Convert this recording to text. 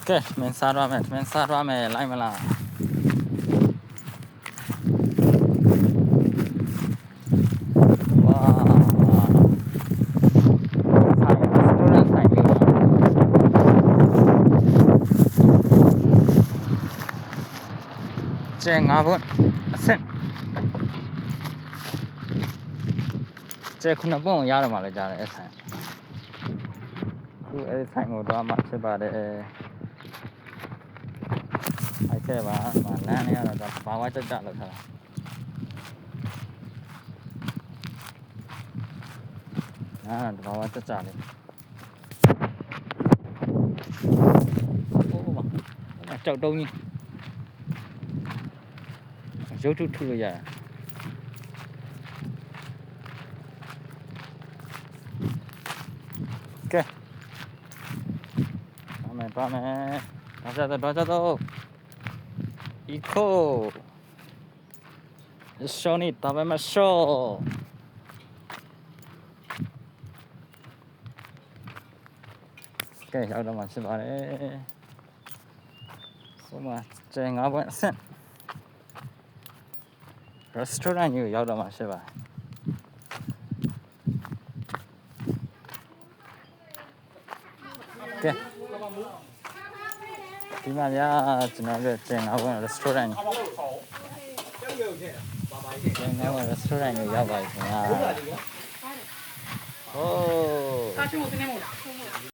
ကဲမင်းစားရမယ်လိုက်မလားဝါဆိုင်လေးကျဲ9ဘုံအဆင့်ကျဲ9ဘုံရတော့မှလည်းကြားတယ်အဲ့ဆိုင်ခုအဲ့ဆိုင်ကိုတော့မှဖြစ်ပါတယ်အဲ့ကဲပါမလမ်းလေးကတော့ဘာဝကြကြလောက်ထားတာဘာဝကြကြလေးကြောက်တုံးကြီးရုပ်ထုထုလို့ရတယ်ကဲသွားမယ်တော့ကြတော့ Eco ရှောင်းနေတာပဲမရှော့ကဲရောက်တော့မှဖြစ်ပါတယ်ဆိုမှကျန်9ဘွဲ့အဆင့် restaurant ကြီးကိုရောက်တော့မှဖြစ်ပါတယ်ကဲဒီမှာဗျာကျွန်တော်တို့ကျန်9ဘွဲ့ restaurant ကျန်9ဘွဲ့ restaurant ကိုရောက်ပါပြီခင်ဗျာဟိုး